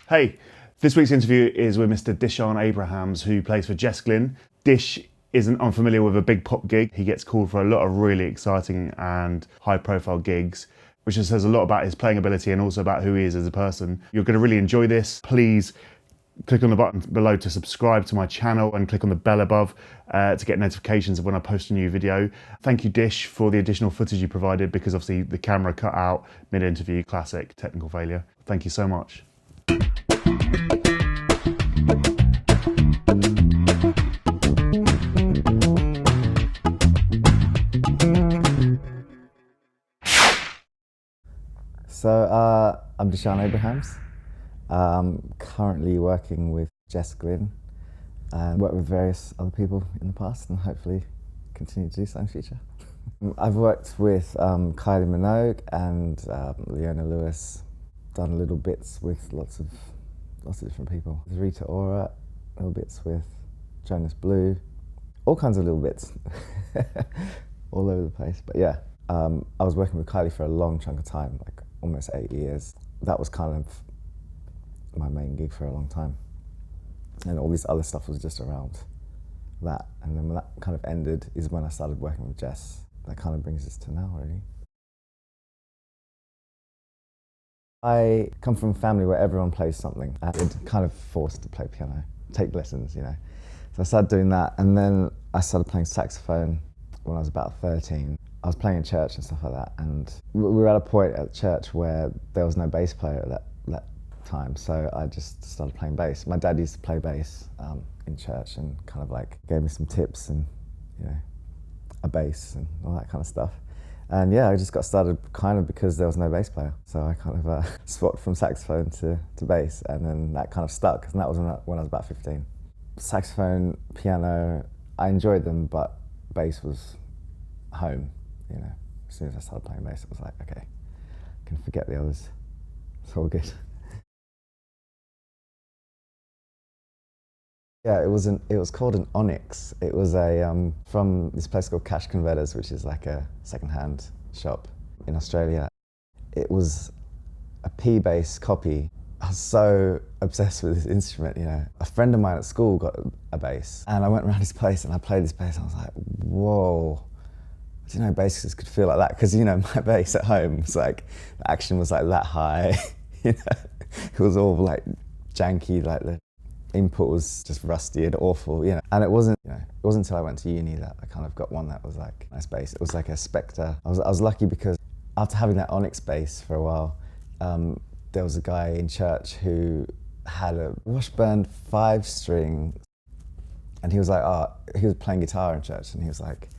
Hey, this week's interview is with Mr. Dishan Abrahams, who plays for Jess Glynne. Dish isn't unfamiliar with a big pop gig. He gets called for a lot of really exciting and high-profile gigs, which just says a lot about his playing ability and also about who he is as a person. You're going to really enjoy this. Please click on the button below to subscribe to my channel and click on the bell above to get notifications of when I post a new video. Thank you, Dish, for the additional footage you provided, because obviously the camera cut out mid-interview. Classic technical failure. Thank you so much. So I'm Dishan Abrahams. I'm currently working with Jess Glynne and worked with various other people in the past and hopefully continue to do so in the future. I've worked with Kylie, Minogue and Leona Lewis, done little bits with lots of different people. Rita Ora, little bits with Jonas Blue, all kinds of little bits, all over the place. But yeah, I was working with Kylie for a long chunk of time, like almost 8 years. That was kind of my main gig for a long time. And all this other stuff was just around that. And then when that kind of ended is when I started working with Jess. That kind of brings us to now, really. I come from a family where everyone plays something. I was kind of forced to play piano, take lessons, you know. So I started doing that, and then I started playing saxophone when I was about 13. I was playing in church and stuff like that, and we were at a point at church where there was no bass player at that time, so I just started playing bass. My dad used to play bass in church and kind of like gave me some tips and, you know, a bass and all that kind of stuff. And yeah, I just got started kind of because there was no bass player. So I kind of swapped from saxophone to bass, and then that kind of stuck, and that was when I was about 15. Saxophone, piano, I enjoyed them, but bass was home, you know. As soon as I started playing bass, it was like, okay, I can forget the others. It's all good. Yeah, it was called an Onyx. It was from this place called Cash Converters, which is like a second-hand shop in Australia. It was a P-bass copy. I was so obsessed with this instrument, you know. A friend of mine at school got a bass, and I went around his place and I played this bass, and I was like, whoa. I didn't know basses could feel like that, because, you know, my bass at home was like, the action was like that high, you know. It was all like janky, like the input was just rusty and awful, you know. And it wasn't until I went to uni that I kind of got one that was like nice bass. It was like a Spectre. I was lucky because after having that Onyx bass for a while, there was a guy in church who had a Washburn 5-string, and he was like, he was playing guitar in church, and he was like,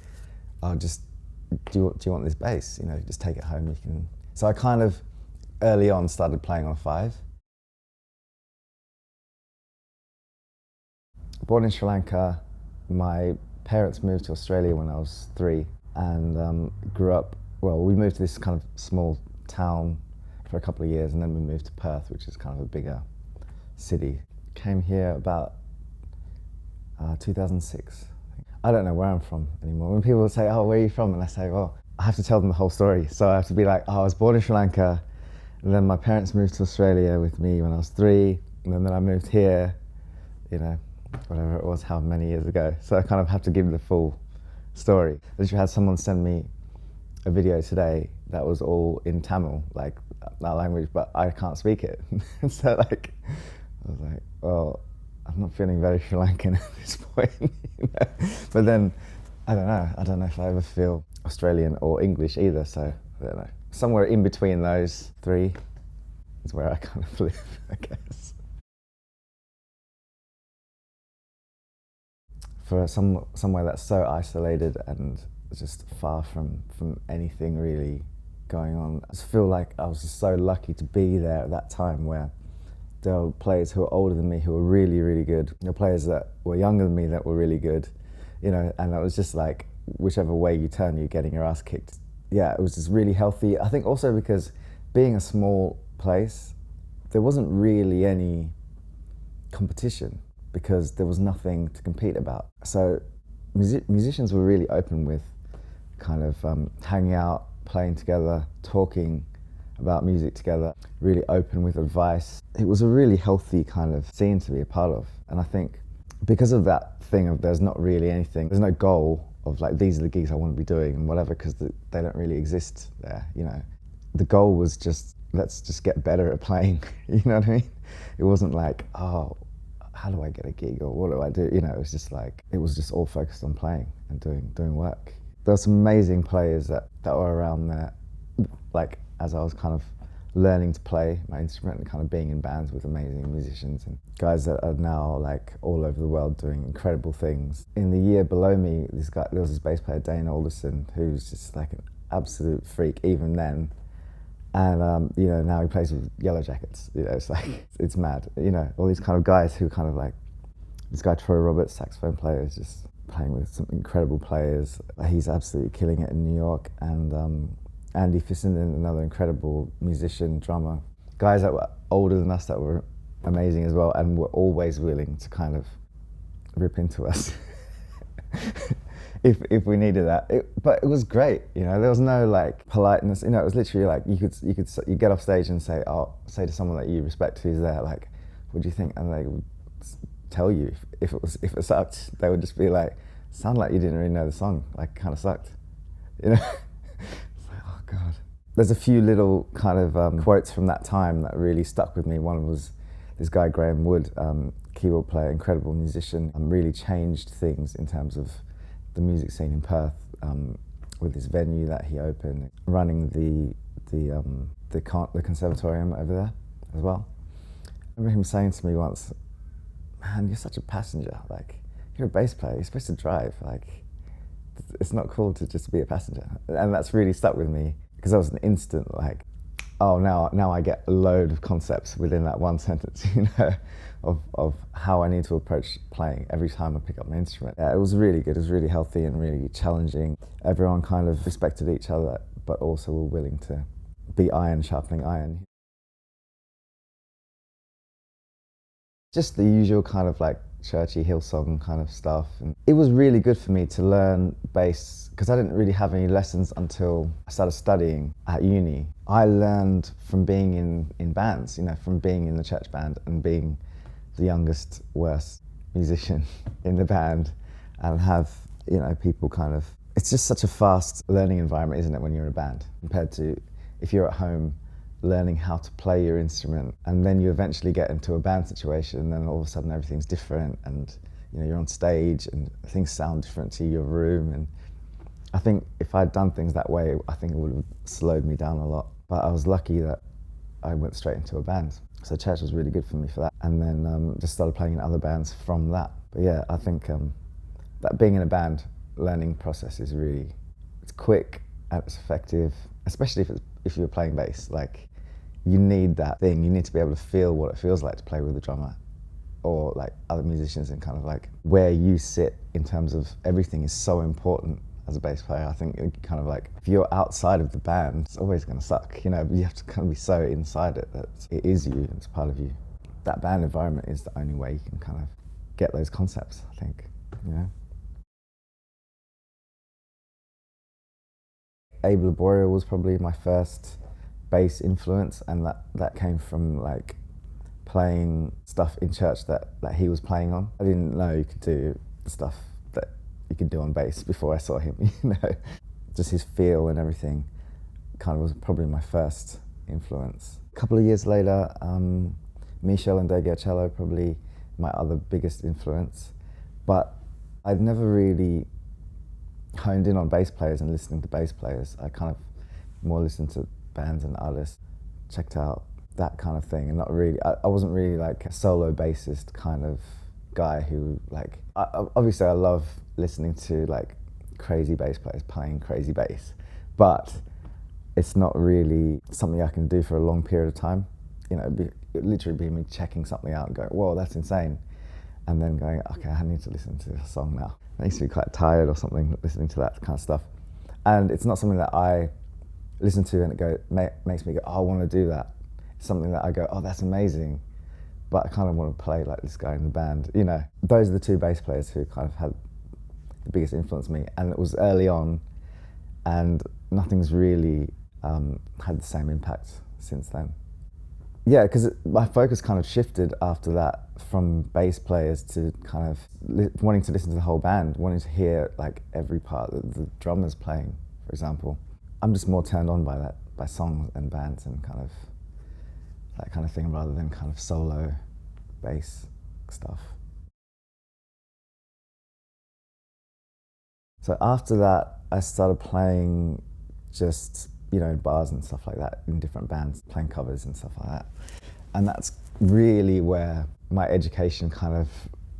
do you want this bass? You know, just take it home, you can. So I kind of early on started playing on a 5. Born in Sri Lanka, my parents moved to Australia when I was 3, and grew up, well, we moved to this kind of small town for a couple of years, and then we moved to Perth, which is kind of a bigger city. Came here about 2006. I don't know where I'm from anymore. When people say, oh, where are you from? And I say, well, I have to tell them the whole story. So I have to be like, oh, I was born in Sri Lanka, and then my parents moved to Australia with me when I was 3, and then I moved here, you know, whatever it was, how many years ago. So I kind of have to give the full story. I literally had someone send me a video today that was all in Tamil, like that language, but I can't speak it. So like, I was like, well, I'm not feeling very Sri Lankan at this point, you know? But then, I don't know if I ever feel Australian or English either, so I don't know. Somewhere in between those 3 is where I kind of live, I guess. For somewhere that's so isolated and just far from anything really going on, I just feel like I was just so lucky to be there at that time, where there were players who were older than me who were really, really good. There were players that were younger than me that were really good, you know, and it was just like, whichever way you turn, you're getting your ass kicked. Yeah, it was just really healthy. I think also because being a small place, there wasn't really any competition, because there was nothing to compete about. So musicians were really open with kind of hanging out, playing together, talking, about music together, really open with advice. It was a really healthy kind of scene to be a part of. And I think because of that thing of there's not really anything, there's no goal of like, these are the gigs I want to be doing and whatever, because they don't really exist there, you know. The goal was just, let's just get better at playing, you know what I mean? It wasn't like, oh, how do I get a gig or what do I do? You know, it was just like, it was just all focused on playing and doing work. There were some amazing players that were around there, like as I was kind of learning to play my instrument and kind of being in bands with amazing musicians and guys that are now like all over the world doing incredible things. In the year below me, there was this bass player, Dane Alderson, who's just like an absolute freak even then. And you know, now he plays with Yellow Jackets. You know, it's like, it's mad. You know, all these kind of guys who kind of like, this guy Troy Roberts, saxophone player, is just playing with some incredible players. He's absolutely killing it in New York. And Andy Fissenden, another incredible musician, drummer. Guys that were older than us that were amazing as well and were always willing to kind of rip into us if we needed that. But it was great, you know, there was no like politeness, you know, it was literally like you get off stage and say to someone that you respect who's there, like, what do you think? And they would tell you if it sucked. They would just be like, sound like you didn't really know the song, like kind of sucked, you know. God. There's a few little kind of quotes from that time that really stuck with me. One was this guy, Graham Wood, keyboard player, incredible musician, really changed things in terms of the music scene in Perth with this venue that he opened, running the conservatorium over there as well. I remember him saying to me once, man, you're such a passenger, like, you're a bass player, you're supposed to drive, like, it's not cool to just be a passenger. And that's really stuck with me because that was an instant like, oh, now I get a load of concepts within that one sentence, you know, of how I need to approach playing every time I pick up my instrument. Yeah, it was really good, it was really healthy and really challenging. Everyone kind of respected each other, but also were willing to be iron sharpening iron. Just the usual kind of like churchy Hillsong kind of stuff. And it was really good for me to learn bass because I didn't really have any lessons until I started studying at uni. I learned from being in bands, you know, from being in the church band and being the youngest, worst musician in the band and have, you know, people kind of, it's just such a fast learning environment, isn't it, when you're in a band compared to if you're at home learning how to play your instrument, and then you eventually get into a band situation and then all of a sudden everything's different and, you know, you're on stage and things sound different to your room. And I think if I'd done things that way, I think it would have slowed me down a lot. But I was lucky that I went straight into a band. So church was really good for me for that. And then just started playing in other bands from that. But yeah, I think that being in a band learning process is really, it's quick and it's effective, especially if you're playing bass. Like, you need that thing, you need to be able to feel what it feels like to play with a drummer or like other musicians, and kind of like where you sit in terms of everything is so important as a bass player. I think it kind of like, if you're outside of the band, it's always going to suck, you know, you have to kind of be so inside it that it is you, it's part of you. That band environment is the only way you can kind of get those concepts, I think, you know. Abe Laboriel was probably my first bass influence, and that came from like playing stuff in church that he was playing on. I didn't know you could do the stuff that you could do on bass before I saw him, you know. Just his feel and everything kind of was probably my first influence. A couple of years later, Michel and Cello probably my other biggest influence, but I'd never really honed in on bass players and listening to bass players. I kind of more listened to bands and artists, checked out that kind of thing, and not really, I wasn't really like a solo bassist kind of guy who like, obviously I love listening to like crazy bass players playing crazy bass, but it's not really something I can do for a long period of time. You know, it'd literally be me checking something out and going, whoa, that's insane. And then going, okay, I need to listen to this song now. It makes me quite tired or something, listening to that kind of stuff. And it's not something that I listen to and it makes me go, oh, I want to do that. It's something that I go, oh, that's amazing, but I kind of want to play like this guy in the band, you know. Those are the two bass players who kind of had the biggest influence on me, and it was early on, and nothing's really had the same impact since then. Yeah, because my focus kind of shifted after that from bass players to kind of wanting to listen to the whole band, wanting to hear like every part that the drummer's playing, for example. I'm just more turned on by that, by songs and bands and kind of that kind of thing rather than kind of solo bass stuff. So after that, I started playing just, you know, in bars and stuff like that, in different bands, playing covers and stuff like that. And that's really where my education kind of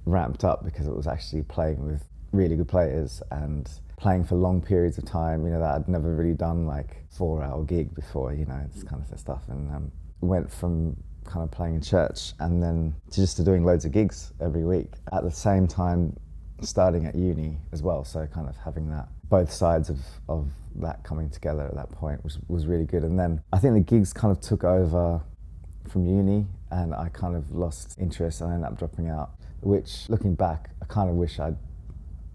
ramped up, because it was actually playing with really good players and playing for long periods of time, you know, that I'd never really done like 4-hour gig before, you know, this kind of stuff. And went from kind of playing in church and then to doing loads of gigs every week. At the same time, starting at uni as well, so kind of having that, both sides of that coming together at that point was really good. And then I think the gigs kind of took over from uni and I kind of lost interest and I ended up dropping out, which looking back, I kind of wish I'd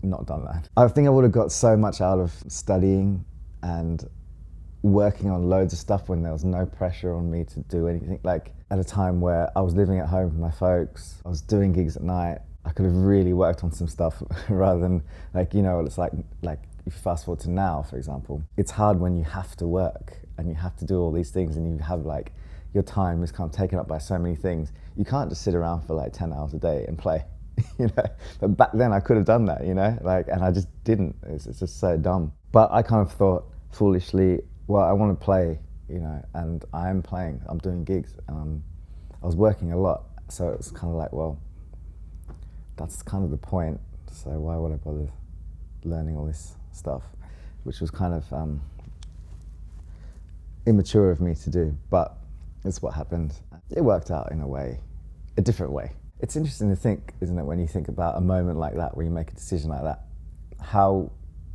not done that. I think I would have got so much out of studying and working on loads of stuff when there was no pressure on me to do anything. Like at a time where I was living at home with my folks, I was doing gigs at night, I could have really worked on some stuff rather than like, you know, it's like if you fast forward to now, for example, it's hard when you have to work and you have to do all these things and you have like, your time is kind of taken up by so many things. You can't just sit around for like 10 hours a day and play, you know? But back then I could have done that, you know? Like, and I just didn't. It's just so dumb. But I kind of thought foolishly, well, I want to play, you know, and I am playing, I'm doing gigs and I was working a lot. So it was kind of like, well, that's kind of the point. So why would I bother learning all this stuff? Which was kind of immature of me to do, but it's what happened. It worked out in a way, a different way. It's interesting to think, isn't it, when you think about a moment like that, where you make a decision like that, how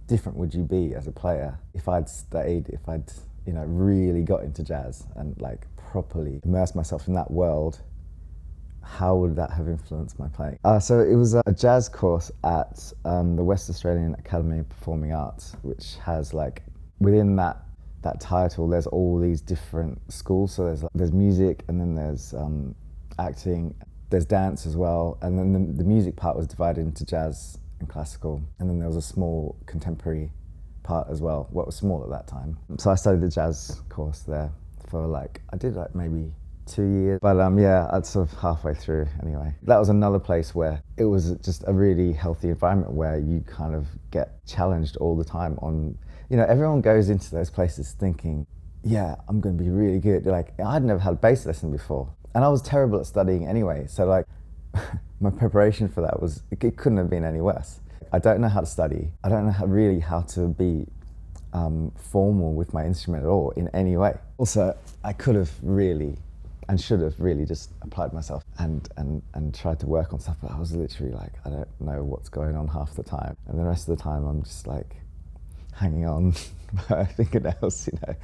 different would you be as a player if I'd stayed, if I'd, you know, really got into jazz and like properly immersed myself in that world? How would that have influenced my playing? So it was a jazz course at the West Australian Academy of Performing Arts, which has like, within that title, there's all these different schools. So there's music, and then there's acting, there's dance as well, and then the music part was divided into jazz and classical, and then there was a small contemporary part as well, what was small at that time. So I studied the jazz course there for like, I did like maybe 2 years, but yeah, I'd sort of halfway through anyway. That was another place where it was just a really healthy environment where you kind of get challenged all the time on, you know, everyone goes into those places thinking, yeah, I'm going to be really good. Like, I'd never had a bass lesson before, and I was terrible at studying anyway. So like, my preparation for that was, it couldn't have been any worse. I don't know how to study. I don't know really how to be formal with my instrument at all in any way. Also, I could have really and should have really just applied myself and tried to work on stuff, but I was literally like, I don't know what's going on half the time. And the rest of the time I'm just like hanging on by fingernails, you know,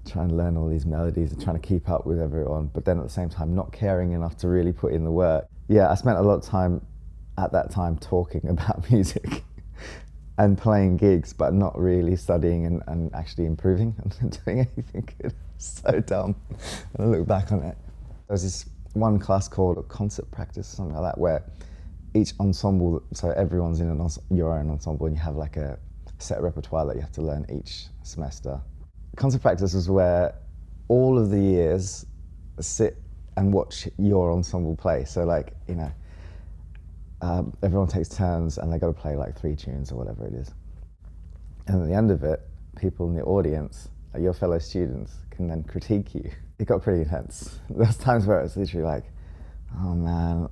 trying to learn all these melodies and trying to keep up with everyone, but then at the same time not caring enough to really put in the work. Yeah, I spent a lot of time at that time talking about music and playing gigs, but not really studying and actually improving and doing anything good. So dumb. When I look back on it, there was this one class called concert practice, something like that, where each ensemble, so everyone's in your own ensemble, and you have like a set repertoire that you have to learn each semester. Concert practice was where all of the years sit and watch your ensemble play. So like, you know, everyone takes turns and they got to play like 3 tunes or whatever it is. And at the end of it, people in the audience, your fellow students, can then critique you. It got pretty intense. There's times where it's literally like, oh man,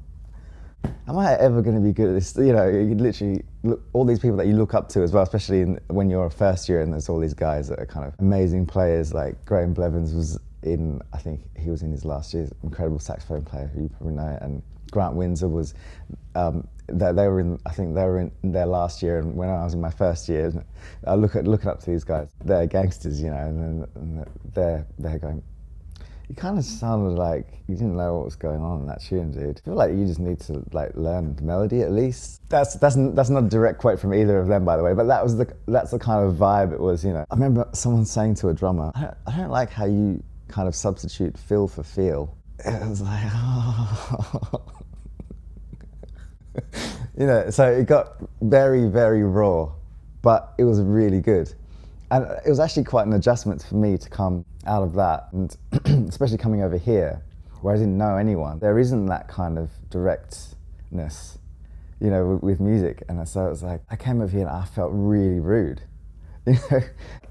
am I ever going to be good at this? You know, you literally look, all these people that you look up to as well, especially when you're a first year and there's all these guys that are kind of amazing players. Like Graham Blevins was in, I think he was in his last year, incredible saxophone player who you probably know, and Grant Windsor was, they were in, I think they were in their last year, and when I was in my first year, I looking up to these guys. They're gangsters, you know, and they're going, you kind of sounded like you didn't know what was going on in that tune, dude. I feel like you just need to like learn the melody at least. That's not a direct quote from either of them, by the way, but that's the kind of vibe it was, you know. I remember someone saying to a drummer, I don't like how you kind of substitute fill for feel. It was like, oh. You know, so it got very, very raw, but it was really good. And it was actually quite an adjustment for me to come out of that, and especially coming over here, where I didn't know anyone. There isn't that kind of directness, you know, with music. And so it was like, I came over here and I felt really rude. You know,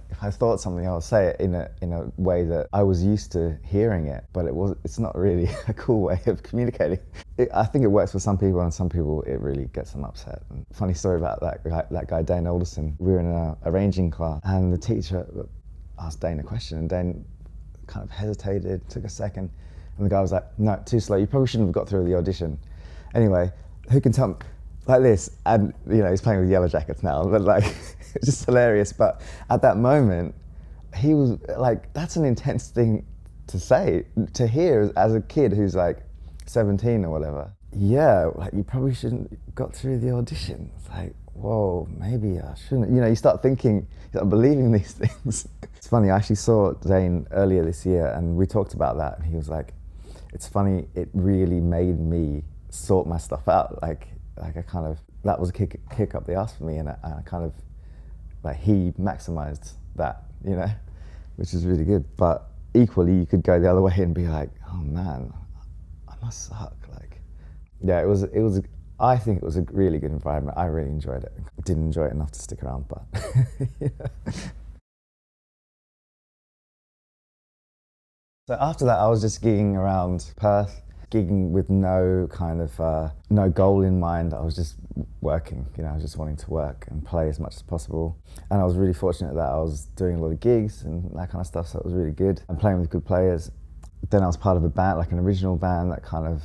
if I thought something, I would say it in a way that I was used to hearing it, but it's not really a cool way of communicating. I think it works for some people, and some people it really gets them upset. And funny story about that guy, Dane Alderson. We were in an arranging class, and the teacher asked Dane a question, and Dane kind of hesitated, took a second, and the guy was like, "No, too slow. You probably shouldn't have got through the audition." Anyway, who can tell me? Like this, and you know, he's playing with Yellow Jackets now, but like, it's just hilarious. But at that moment, he was like, that's an intense thing to say, to hear as a kid who's like 17 or whatever. Yeah, like, you probably shouldn't have got through the audition. It's like, whoa, maybe I shouldn't. You know, you start thinking, you start believing these things. It's funny, I actually saw Dane earlier this year, and we talked about that, and he was like, it's funny, it really made me sort my stuff out. Like I kind of, that was a kick up the arse for me, and I kind of, like, he maximised that, you know, which is really good. But equally, you could go the other way and be like, oh man, I must suck. Like, yeah, it was. I think it was a really good environment. I really enjoyed it. Didn't enjoy it enough to stick around, but yeah. So after that, I was just gigging around Perth, gigging with no kind of, no goal in mind. I was just working, you know, I was just wanting to work and play as much as possible. And I was really fortunate that I was doing a lot of gigs and that kind of stuff, so it was really good. And playing with good players. Then I was part of a band, like an original band that kind of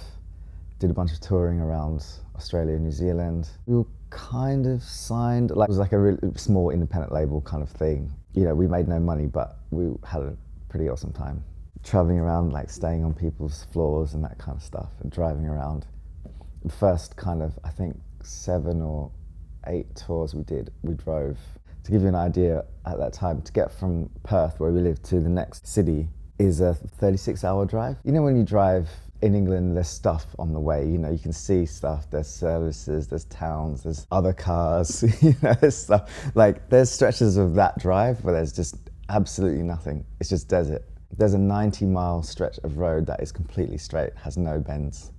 did a bunch of touring around Australia and New Zealand. We were kind of signed, like, it was like a really small independent label kind of thing. You know, we made no money, but we had a pretty awesome time. Traveling around, like staying on people's floors and that kind of stuff, and driving around. The first kind of, I think, 7 or 8 tours we did, we drove. To give you an idea, at that time, to get from Perth, where we lived, to the next city is a 36-hour drive. You know, when you drive in England, there's stuff on the way, you know, you can see stuff, there's services, there's towns, there's other cars, you know, there's stuff. Like, there's stretches of that drive where there's just absolutely nothing. It's just desert. There's a 90-mile stretch of road that is completely straight, has no bends.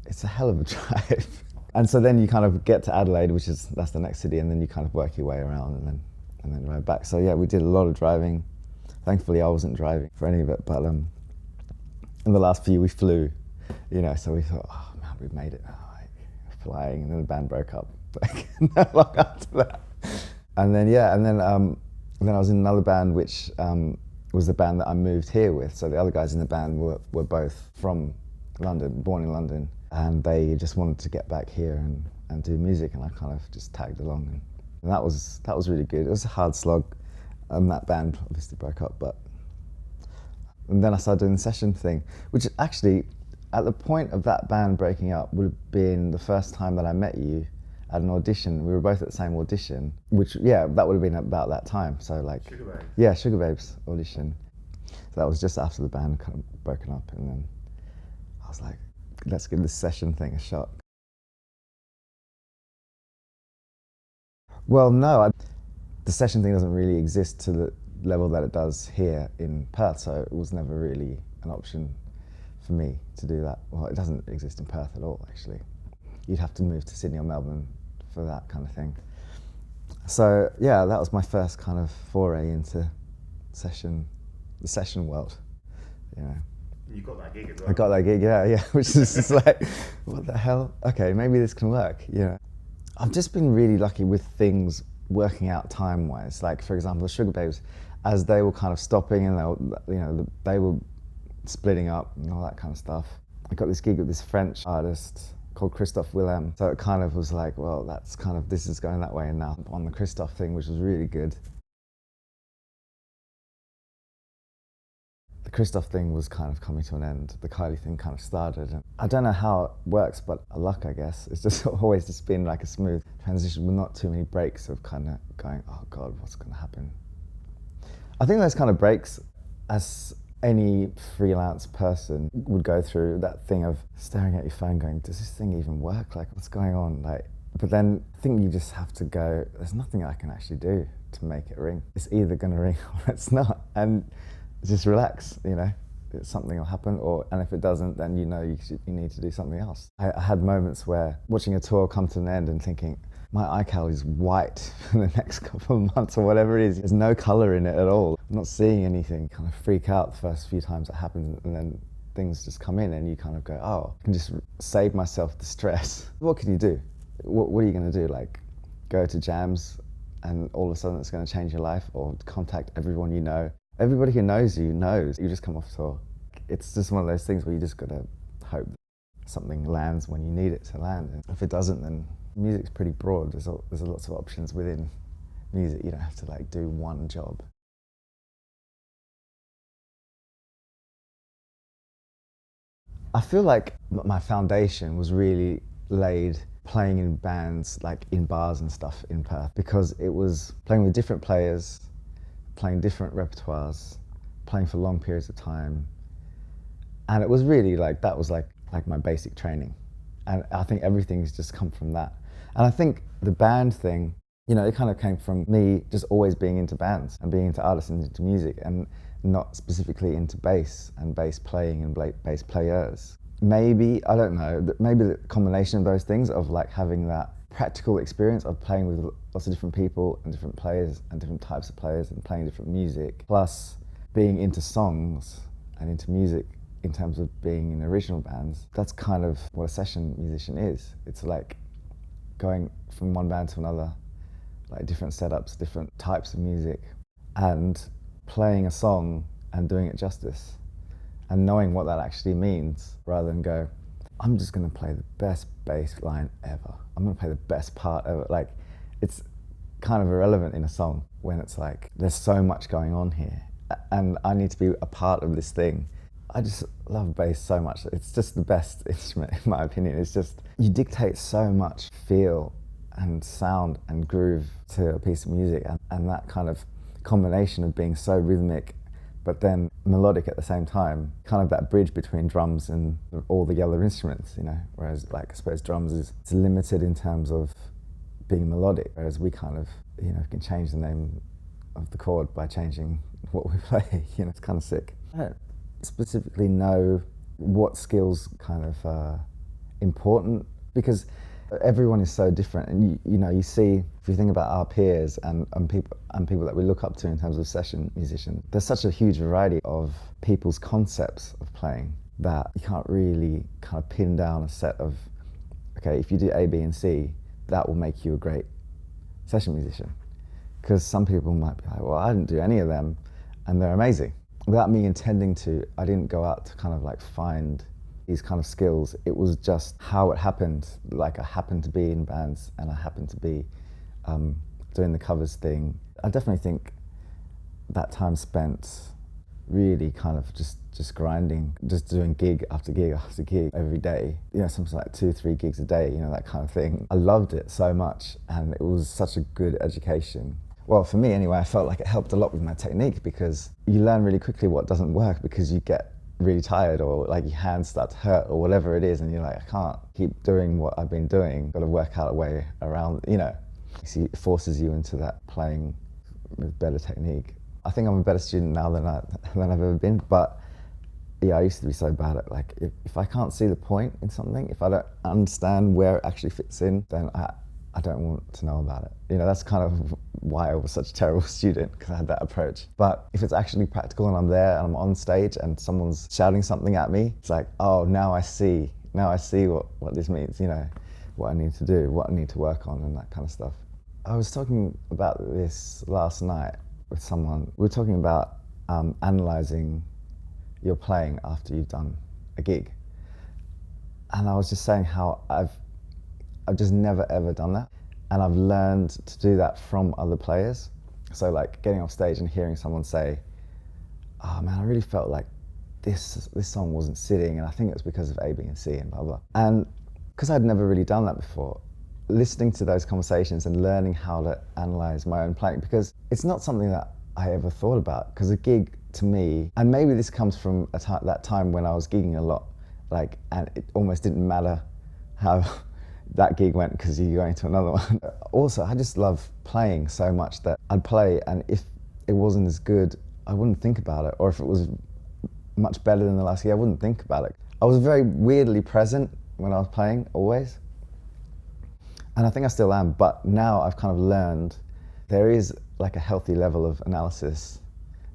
It's a hell of a drive. And so then you kind of get to Adelaide, that's the next city, and then you kind of work your way around and then drive back. So yeah, we did a lot of driving. Thankfully, I wasn't driving for any of it, but in the last few we flew, you know, so we thought, oh man, we've made it now, like, flying, and then the band broke up, like, not long after that. And then I was in another band, which was the band that I moved here with. So the other guys in the band were both from London, born in London, and they just wanted to get back here and do music, and I kind of just tagged along, and that was really good. It was a hard slog, and that band obviously broke up, and then I started doing the session thing, which actually, at the point of that band breaking up, would have been the first time that I met you at an audition. We were both at the same audition, which, yeah, that would have been about that time. So like, Sugar Babes. Yeah, Sugar Babes audition. So that was just after the band kind of broken up, and then I was like, let's give this session thing a shot. Well, no, the session thing doesn't really exist to the level that it does here in Perth, so it was never really an option for me to do that. Well, it doesn't exist in Perth at all, actually. You'd have to move to Sydney or Melbourne for that kind of thing. So yeah, that was my first kind of foray into the session world, you know. You got that gig as well. I got that gig, yeah, which is just like, what the hell? Okay, maybe this can work, you know. I've just been really lucky with things working out time-wise. Like, for example, the Sugar Babes, as they were kind of stopping and they were splitting up and all that kind of stuff. I got this gig with this French artist called Christophe Willem. So it kind of was like, well, that's kind of, this is going that way, and now on the Christophe thing, which was really good. The Christophe thing was kind of coming to an end. The Kylie thing kind of started. And I don't know how it works, but luck, I guess. It's just always just been like a smooth transition with not too many breaks of kind of going, oh God, what's going to happen? I think those kind of breaks, as Any freelance person would go through that thing of staring at your phone going, does this thing even work? Like, what's going on? Like, but then I think you just have to go, there's nothing I can actually do to make it ring. It's either gonna ring or it's not. And just relax, you know, something will happen, and if it doesn't, then you know you need to do something else. I had moments where watching a tour come to an end and thinking, my iCal is white for the next couple of months or whatever it is. There's no colour in it at all. I'm not seeing anything. Kind of freak out the first few times it happens, and then things just come in and you kind of go, oh, I can just save myself the stress. What can you do? What are you going to do? Like, go to jams and all of a sudden it's going to change your life, or contact everyone you know? Everybody who knows you knows you just come off tour. It's just one of those things where you just got to hope something lands when you need it to land. And if it doesn't, then music's pretty broad. There's lots of options within music. You don't have to like do one job. I feel like my foundation was really laid playing in bands, like in bars and stuff in Perth, because it was playing with different players, playing different repertoires, playing for long periods of time. And it was really like, that was like my basic training. And I think everything's just come from that. And I think the band thing, you know, it kind of came from me just always being into bands and being into artists and into music, and not specifically into bass and bass playing and bass players. Maybe, I don't know, maybe the combination of those things, of like having that practical experience of playing with lots of different people and different players and different types of players and playing different music, plus being into songs and into music in terms of being in original bands. That's kind of what a session musician is. It's like going from one band to another, like different setups, different types of music, and playing a song and doing it justice, and knowing what that actually means, rather than go, I'm just gonna play the best bass line ever. I'm gonna play the best part ever. Like, it's kind of irrelevant in a song when it's like, there's so much going on here, and I need to be a part of this thing. I just love bass so much. It's just the best instrument, in my opinion. It's just, you dictate so much feel and sound and groove to a piece of music, and that kind of combination of being so rhythmic but then melodic at the same time, kind of that bridge between drums and all the other instruments, you know. Whereas, like, I suppose drums it's limited in terms of being melodic, whereas we kind of, you know, can change the name of the chord by changing what we play. You know, it's kind of sick. I don't specifically know what skills kind of important, because everyone is so different, and you know, you see, if you think about our peers and people that we look up to in terms of session musicians, there's such a huge variety of people's concepts of playing that you can't really kind of pin down a set of, okay, if you do A, B, and C, that will make you a great session musician. Because some people might be like, well, I didn't do any of them, and they're amazing. Without me intending to, I didn't go out to kind of like find these kind of skills. It was just how it happened. Like, I happened to be in bands, and I happened to be doing the covers thing. I definitely think that time spent really kind of just grinding, just doing gig after gig after gig every day. You know, something like 2-3 gigs a day, you know, that kind of thing. I loved it so much, and it was such a good education. Well, for me anyway, I felt like it helped a lot with my technique, because you learn really quickly what doesn't work, because you get really tired, or like your hands start to hurt, or whatever it is, and you're like, I can't keep doing what I've been doing. Got to work out a way around, you know. It forces you into that playing with better technique. I think I'm a better student now than I've ever been, but yeah, I used to be so bad at, like, if I can't see the point in something, if I don't understand where it actually fits in, then I don't want to know about it. You know, that's kind of why I was such a terrible student, because I had that approach. But if it's actually practical and I'm there and I'm on stage and someone's shouting something at me, it's like, oh, now I see what this means, you know, what I need to do, what I need to work on, and that kind of stuff. I was talking about this last night with someone. We were talking about analysing your playing after you've done a gig. And I was just saying how I've just never ever done that. And I've learned to do that from other players. So like getting off stage and hearing someone say, oh man, I really felt like this song wasn't sitting, and I think it was because of A, B, and C, and blah, blah. And because I'd never really done that before, listening to those conversations and learning how to analyse my own playing, because it's not something that I ever thought about, because a gig to me, and maybe this comes from that time when I was gigging a lot, like, and it almost didn't matter how that gig went because you're going to another one. Also, I just love playing so much that I'd play, and if it wasn't as good, I wouldn't think about it, or if it was much better than the last gig, I wouldn't think about it. I was very weirdly present when I was playing, always. And I think I still am, but now I've kind of learned there is like a healthy level of analysis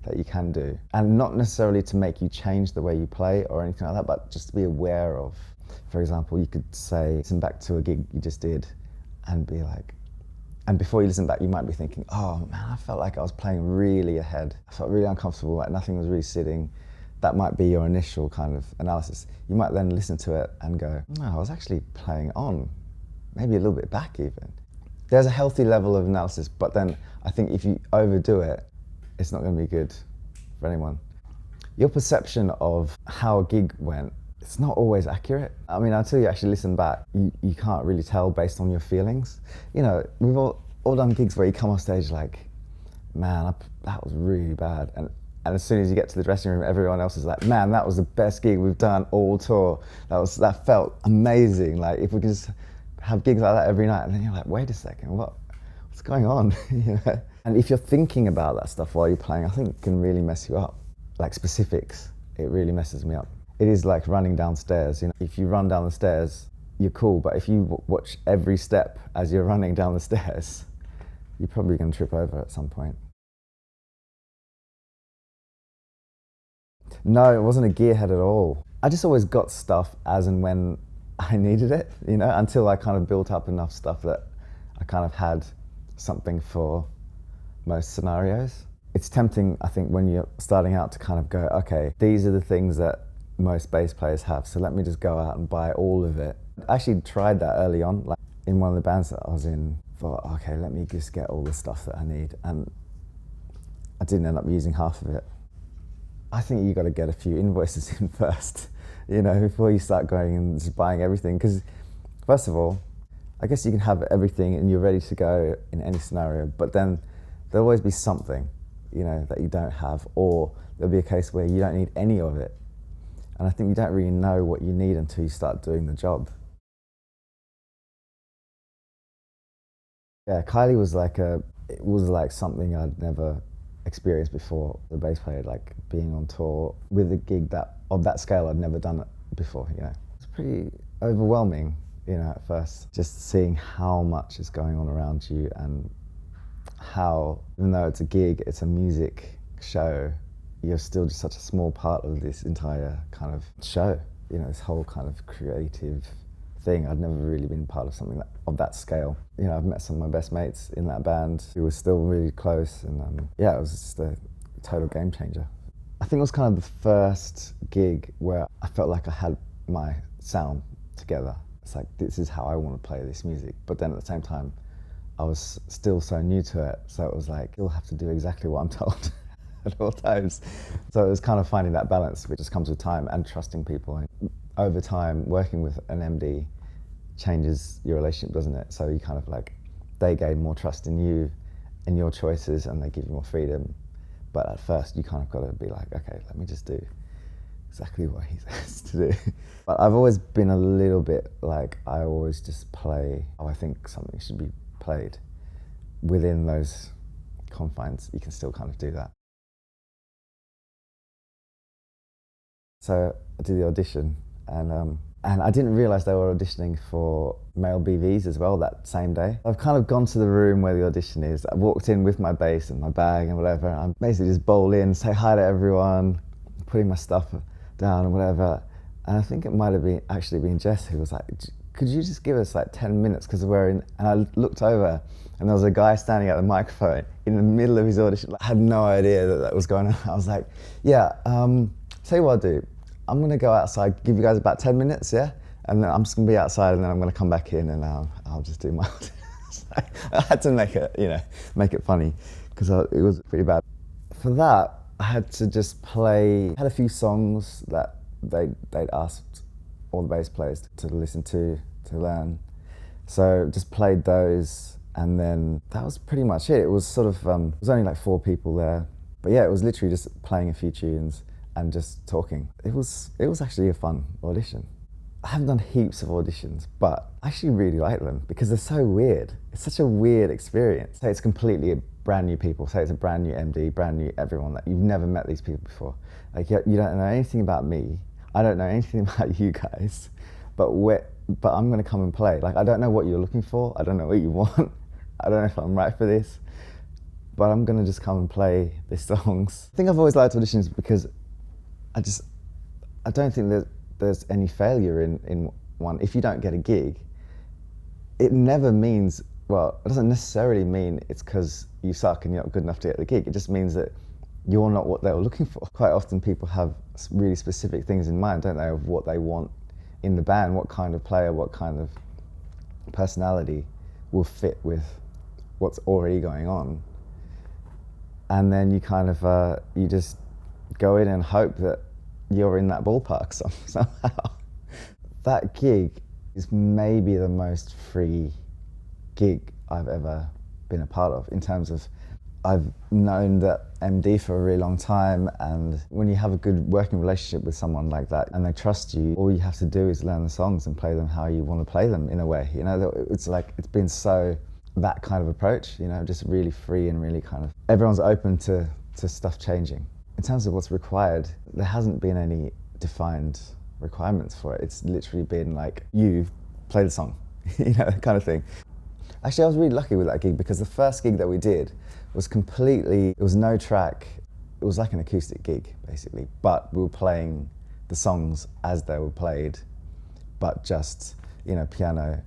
that you can do. And not necessarily to make you change the way you play or anything like that, but just to be aware of. For example, you could say, listen back to a gig you just did and be like, and before you listen back, you might be thinking, oh man, I felt like I was playing really ahead. I felt really uncomfortable, like nothing was really sitting. That might be your initial kind of analysis. You might then listen to it and go, no, I was actually playing on. Maybe a little bit back even. There's a healthy level of analysis, but then I think if you overdo it, it's not going to be good for anyone. Your perception of how a gig went, it's not always accurate. I mean, until you actually listen back, you can't really tell based on your feelings. You know, we've all done gigs where you come off stage like, man, that was really bad. And as soon as you get to the dressing room, everyone else is like, man, that was the best gig we've done all tour. That felt amazing. Like, if we could just have gigs like that every night, and then you're like, wait a second, what's going on? You know? And if you're thinking about that stuff while you're playing, I think it can really mess you up. Like specifics, it really messes me up. It is like running downstairs. You know, if you run down the stairs, you're cool, but if you watch every step as you're running down the stairs, you're probably going to trip over at some point. No, it wasn't a gearhead at all. I just always got stuff as and when I needed it, you know, until I kind of built up enough stuff that I kind of had something for most scenarios. It's tempting, I think, when you're starting out to kind of go, okay, these are the things that most bass players have, so let me just go out and buy all of it. I actually tried that early on, like in one of the bands that I was in, thought, okay, let me just get all the stuff that I need, and I didn't end up using half of it. I think you got to get a few invoices in first, you know, before you start going and just buying everything. Because first of all, I guess you can have everything and you're ready to go in any scenario, but then there'll always be something, you know, that you don't have, or there'll be a case where you don't need any of it. And I think you don't really know what you need until you start doing the job. Yeah, Kylie was like something I'd never experienced before. The bass player, like being on tour with a gig of that scale, I'd never done it before, you know. It's pretty overwhelming, you know, at first, just seeing how much is going on around you and how, even though it's a gig, it's a music show, you're still just such a small part of this entire kind of show, you know, this whole kind of creative thing. I'd never really been part of something of that scale. You know, I've met some of my best mates in that band who were still really close, and yeah, it was just a total game changer. I think it was kind of the first gig where I felt like I had my sound together. It's like, this is how I want to play this music, but then at the same time, I was still so new to it, so it was like, you'll have to do exactly what I'm told at all times. So it was kind of finding that balance, which just comes with time and trusting people. And over time, working with an MD changes your relationship, doesn't it? So you kind of like, they gain more trust in you and your choices, and they give you more freedom. But at first, you kind of got to be like, okay, let me just do exactly what he says to do. But I've always been a little bit like, I always just play how I think something should be played. Within those confines, you can still kind of do that. So I did the audition, and I didn't realise they were auditioning for male BVs as well that same day. I've kind of gone to the room where the audition is. I walked in with my bass and my bag and whatever. I'm basically just bowl in, say hi to everyone, putting my stuff down and whatever. And I think it might have been actually been Jess who was like, could you just give us like 10 minutes because we're in, and I looked over and there was a guy standing at the microphone in the middle of his audition. I had no idea that was going on. I was like, yeah, tell you what I'll do. I'm going to go outside, give you guys about 10 minutes, yeah? And then I'm just going to be outside, and then I'm going to come back in, and I'll just do my I had to make it funny, because it was pretty bad. For that, I had to just play, had a few songs that they'd asked all the bass players to listen to learn. So just played those, and then that was pretty much it. It was sort of, there was only like 4 people there. But yeah, it was literally just playing a few tunes and just talking. It was actually a fun audition. I haven't done heaps of auditions, but I actually really like them because they're so weird. It's such a weird experience. Say it's completely brand new people. Say it's a brand new MD, brand new everyone, that you've never met these people before. Like you don't know anything about me. I don't know anything about you guys, but I'm gonna come and play. Like I don't know what you're looking for. I don't know what you want. I don't know if I'm right for this, but I'm gonna just come and play these songs. I think I've always liked auditions because I don't think that there's any failure in one. If you don't get a gig, it never means, well, it doesn't necessarily mean it's because you suck and you're not good enough to get the gig. It just means that you're not what they were looking for. Quite often people have really specific things in mind, don't they, of what they want in the band, what kind of player, what kind of personality will fit with what's already going on. And then you kind of, you just go in and hope that you're in that ballpark somehow. That gig is maybe the most free gig I've ever been a part of, in terms of I've known that MD for a really long time, and when you have a good working relationship with someone like that and they trust you, all you have to do is learn the songs and play them how you want to play them, in a way. You know, it's like, it's been so, that kind of approach, you know, just really free and really kind of, everyone's open to stuff changing. In terms of what's required, there hasn't been any defined requirements for it. It's literally been like, you play the song, you know, kind of thing. Actually, I was really lucky with that gig because the first gig that we did was completely, it was no track. It was like an acoustic gig, basically, but we were playing the songs as they were played, but just, you know, piano,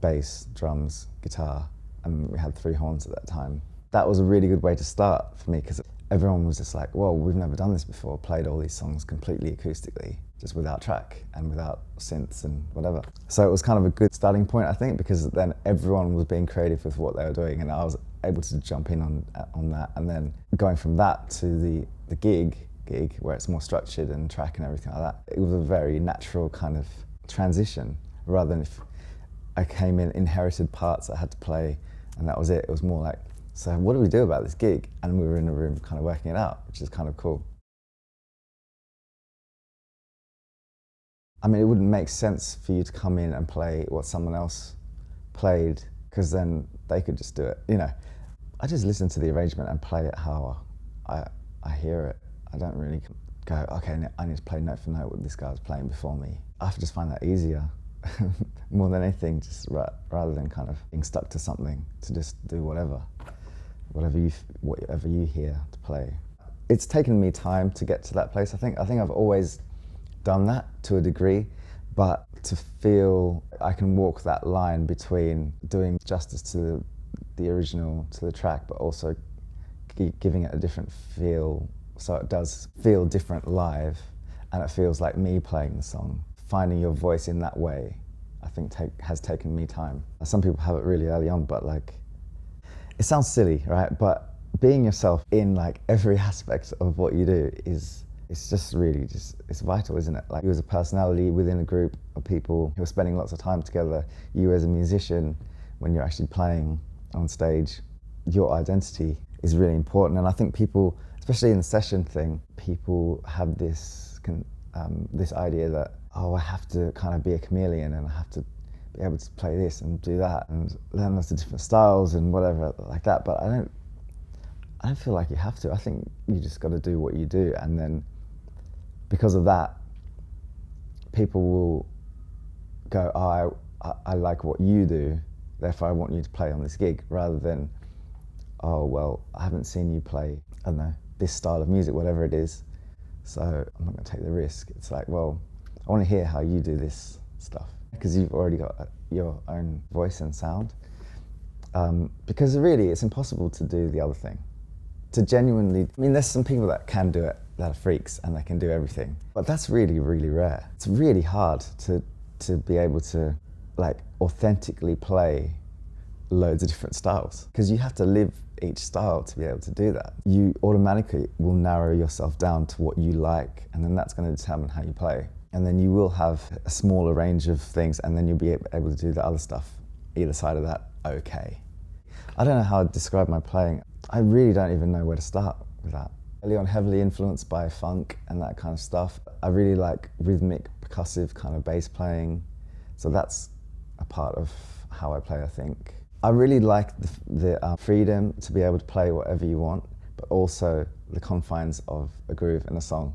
bass, drums, guitar, and we had 3 horns at that time. That was a really good way to start for me because everyone was just like, well, we've never done this before, played all these songs completely acoustically, just without track and without synths and whatever. So it was kind of a good starting point, I think, because then everyone was being creative with what they were doing and I was able to jump in on that. And then going from that to the gig where it's more structured and track and everything like that, it was a very natural kind of transition, rather than if I came in, inherited parts I had to play and that was it. It was more like, so what do we do about this gig? And we were in a room kind of working it out, which is kind of cool. I mean, it wouldn't make sense for you to come in and play what someone else played, because then they could just do it, you know. I just listen to the arrangement and play it how I hear it. I don't really go, okay, I need to play note for note what this guy was playing before me. I just find that easier, more than anything, just rather than kind of being stuck to something, to just do whatever you hear to play. It's taken me time to get to that place. I think I've always done that to a degree, but to feel I can walk that line between doing justice to the original, to the track, but also giving it a different feel, so it does feel different live, and it feels like me playing the song. Finding your voice in that way, I think has taken me time. Some people have it really early on, but like, it sounds silly, right? But being yourself in like every aspect of what you do it's just really it's vital, isn't it? Like, you as a personality within a group of people who are spending lots of time together, you as a musician, when you're actually playing on stage, your identity is really important. And I think people, especially in the session thing, people have this idea that, oh, I have to kind of be a chameleon and I have to be able to play this and do that and learn lots of different styles and whatever like that. But I don't feel like you have to. I think you just got to do what you do, and then because of that, people will go, oh, I like what you do, therefore I want you to play on this gig, rather than, oh, well, I haven't seen you play, I don't know, this style of music, whatever it is, so I'm not going to take the risk. It's like, well, I want to hear how you do this stuff, because you've already got your own voice and sound. Because really, it's impossible to do the other thing. To genuinely, I mean, there's some people that can do it, that are freaks, and they can do everything. But that's really, really rare. It's really hard to be able to, like, authentically play loads of different styles, because you have to live each style to be able to do that. You automatically will narrow yourself down to what you like, and then that's going to determine how you play. And then you will have a smaller range of things, and then you'll be able to do the other stuff, either side of that, okay. I don't know how to describe my playing. I really don't even know where to start with that. Early on, heavily influenced by funk and that kind of stuff. I really like rhythmic, percussive kind of bass playing. So that's a part of how I play, I think. I really like the freedom to be able to play whatever you want, but also the confines of a groove and a song,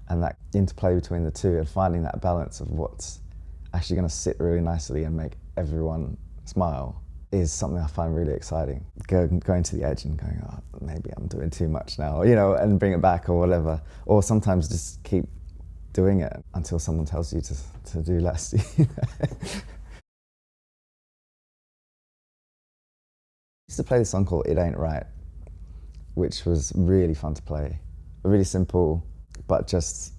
and that interplay between the two, and finding that balance of what's actually going to sit really nicely and make everyone smile is something I find really exciting. Going to the edge and going, oh, maybe I'm doing too much now, you know, and bring it back or whatever. Or sometimes just keep doing it until someone tells you to do less. You know? I used to play this song called It Ain't Right, which was really fun to play. Really simple, but just,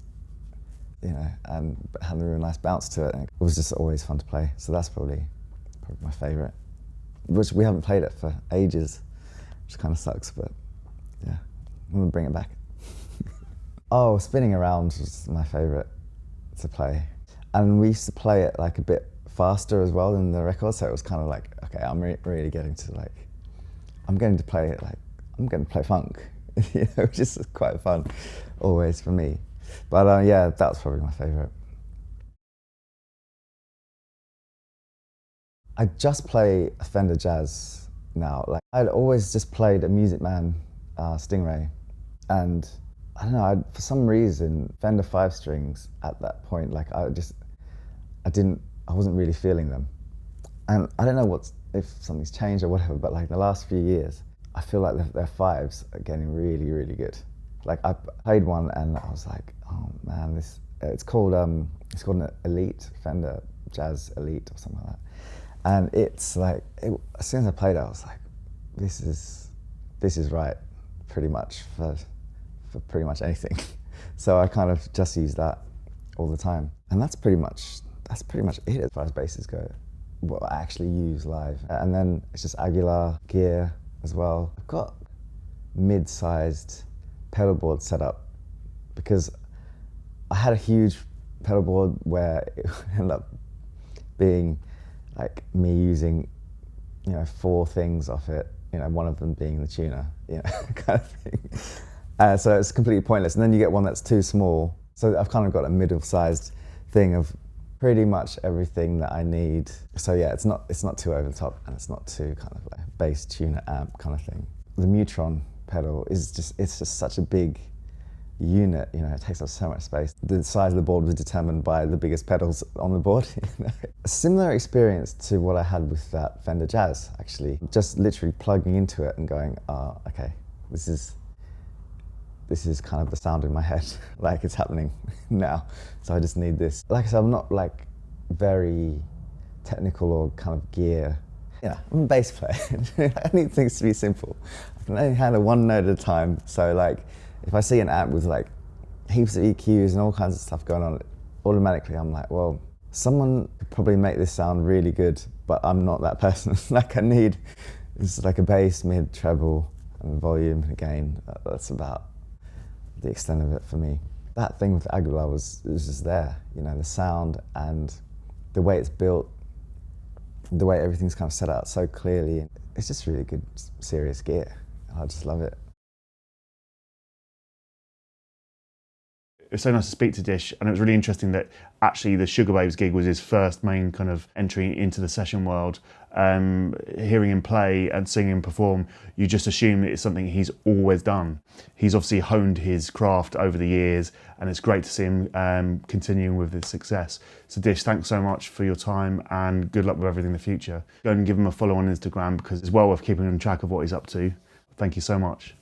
you know, and had a really nice bounce to it. And it was just always fun to play. So that's probably my favourite, which we haven't played it for ages, which kind of sucks, but yeah, I'm gonna bring it back. Oh, Spinning Around was my favourite to play. And we used to play it like a bit faster as well than the record, so it was kind of like, okay, I'm really getting to like, I'm going to play it like, I'm going to play funk, you know, which is quite fun, always for me. But yeah, that's probably my favourite. I just play a Fender Jazz now. Like, I'd always just played a Music Man Stingray, and I don't know, for some reason, Fender 5 strings at that point, like I wasn't really feeling them. And I don't know if something's changed or whatever, but like the last few years, I feel like their fives are getting really, really good. Like I played one and I was like, oh man, it's called an Elite, Fender Jazz Elite or something like that. And it's like, as soon as I played it, I was like, this is right, pretty much for pretty much anything. So I kind of just use that all the time. And that's pretty much it as far as basses go, what I actually use live. And then it's just Aguilar gear as well. I've got mid-sized pedal board set up because I had a huge pedal board where it ended up being like me using, you know, 4 things off it, you know, one of them being the tuner, you know, kind of thing. So it's completely pointless. And then you get one that's too small. So I've kind of got a middle-sized thing of pretty much everything that I need. So yeah, it's not too over the top, and it's not too kind of like bass tuner amp kind of thing. The Neutron pedal it's just such a big unit, you know, it takes up so much space. The size of the board was determined by the biggest pedals on the board. You know? A similar experience to what I had with that Fender Jazz, actually. Just literally plugging into it and going, oh, okay, this is kind of the sound in my head, like it's happening now. So I just need this. Like I said, I'm not like very technical or kind of gear. Yeah, I'm a bass player. I need things to be simple. I can only handle one note at a time. So like, if I see an amp with like heaps of EQs and all kinds of stuff going on, automatically I'm like, well, someone could probably make this sound really good, but I'm not that person. Like I need, it's like a bass, mid, treble, and volume, again, that's about the extent of it for me. That thing with Aguilar was just there, you know, the sound and the way it's built, the way everything's kind of set out so clearly. It's just really good, serious gear. I just love it. It was so nice to speak to Dish, and it was really interesting that actually the Sugar Babes gig was his first main kind of entry into the session world. Hearing him play and seeing him perform, you just assume that it's something he's always done. He's obviously honed his craft over the years, and it's great to see him continuing with his success. So Dish, thanks so much for your time, and good luck with everything in the future. Go and give him a follow on Instagram, because it's well worth keeping on track of what he's up to. Thank you so much.